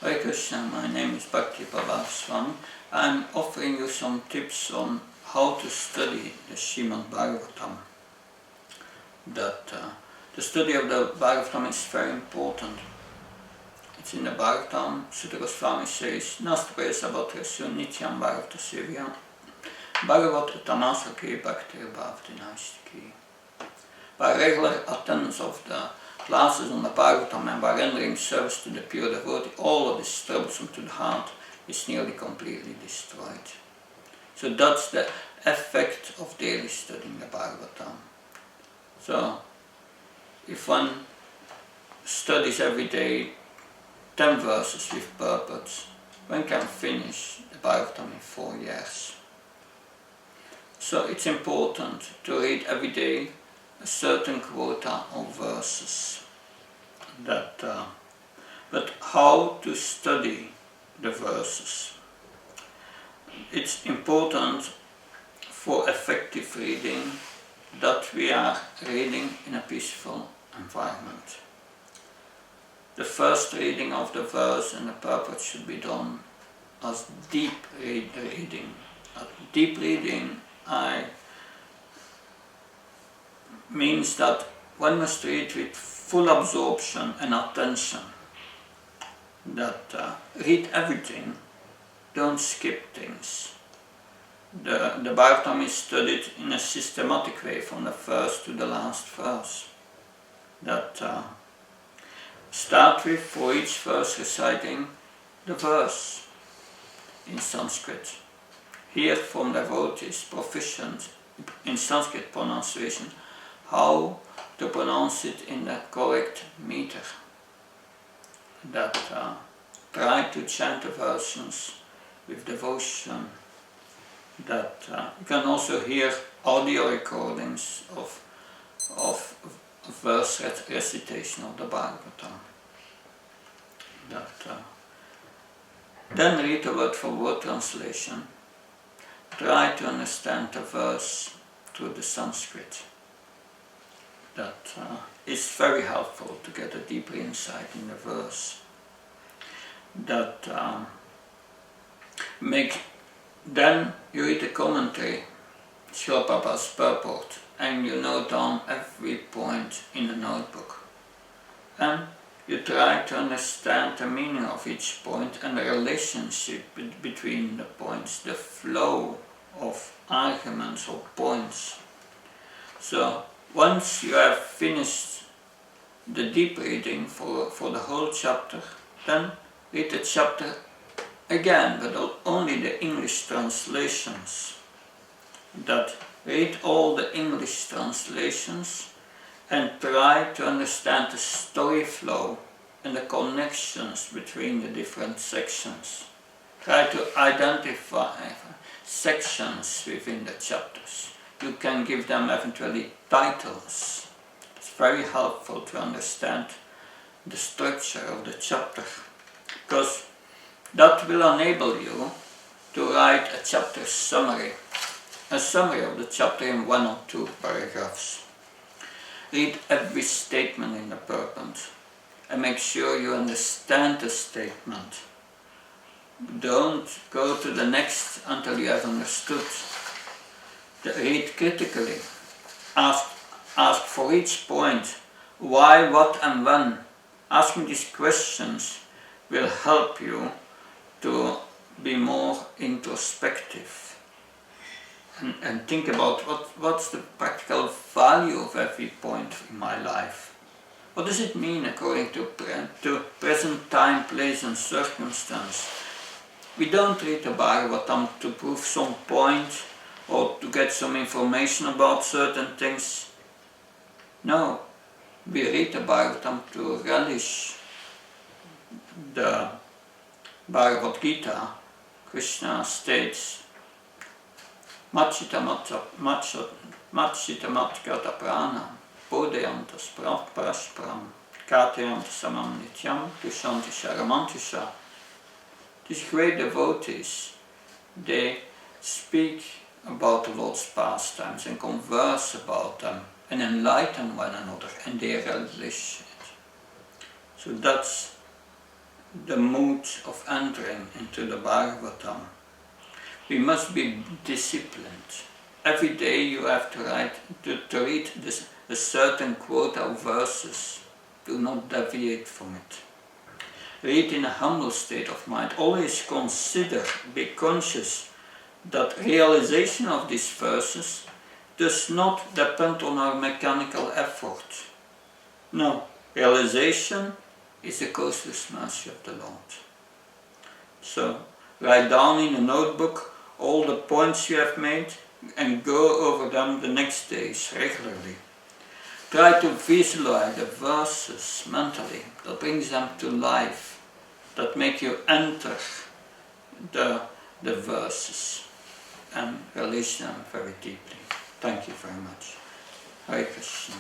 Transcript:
Hare Krishna, my name is Bhakti Swami. I'm offering you some tips on how to study the Srimad Bhagavatam. The study of the Bhagavatam is very important. It's in the Bhagavatam, Sutta Goswami says, Nastraya Sabatrasya Nityam Bhagavata Sevya Bhagavata Tamasake Bhakti Bhavati Naistiki. By regular attendance of the classes on the Bhagavatam and by rendering service to the pure devotee, all of this troublesome to the heart is nearly completely destroyed. So that's the effect of daily studying the Bhagavatam. So, if one studies every day 10 verses with purpose, one can finish the Bhagavatam in 4 years. So it's important to read every day a certain quota of verses. But how to study the verses? It's important for effective reading that we are reading in a peaceful environment. The first reading of the verse and the purpose should be done as deep reading. Deep reading means that one must read with full absorption and attention. Read everything, don't skip things. The Bhagavatam is studied in a systematic way from the first to the last verse. Start with, for each verse, reciting the verse in Sanskrit. Hear from devotees proficient in Sanskrit pronunciation how to pronounce it in the correct meter. Try to chant the verses with devotion. You can also hear audio recordings of verse recitation of the Bhagavatam. Then read the word for word translation. Try to understand the verse through the Sanskrit. Is very helpful to get a deeper insight in the verse. Then you read the commentary, Srila Prabhupada's purport, and you note down every point in the notebook. And you try to understand the meaning of each point and the relationship between the points, the flow of arguments or points. So once you have finished the deep reading for the whole chapter, then read the chapter again, but only the English translations. Read all the English translations and try to understand the story flow and the connections between the different sections. Try to identify sections within the chapters. You can give them eventually titles. It's very helpful to understand the structure of the chapter, because that will enable you to write a chapter summary. A summary of the chapter in 1 or 2 paragraphs. Read every statement in the purport and make sure you understand the statement. Don't go to the next until you have understood. Read critically. Ask for each point why, what and when. Asking these questions will help you to be more introspective and think about what's the practical value of every point in my life. What does it mean according to present time, place and circumstance? We don't read the Bhagavatam to prove some point or to get some information about certain things. No, we read the Bhagavatam to relish the Bhagavad Gita. Krishna states, Machita matgata prana, bodhayantas paraspram, kathayantas samam nityam, tushanti sharamantisha. These great devotees, they speak about the Lord's pastimes and converse about them and enlighten one another, and they relish it. So that's the mood of entering into the Bhagavatam. We must be disciplined. Every day you have to read a certain quota of verses. Do not deviate from it. Read in a humble state of mind. Always consider, be conscious that realization of these verses does not depend on our mechanical effort. No, realization is the causeless mercy of the Lord. So, write down in a notebook all the points you have made and go over them the next days regularly. Try to visualize the verses mentally that brings them to life, that make you enter the verses and release them very deeply. Thank you very much. Hare Krishna.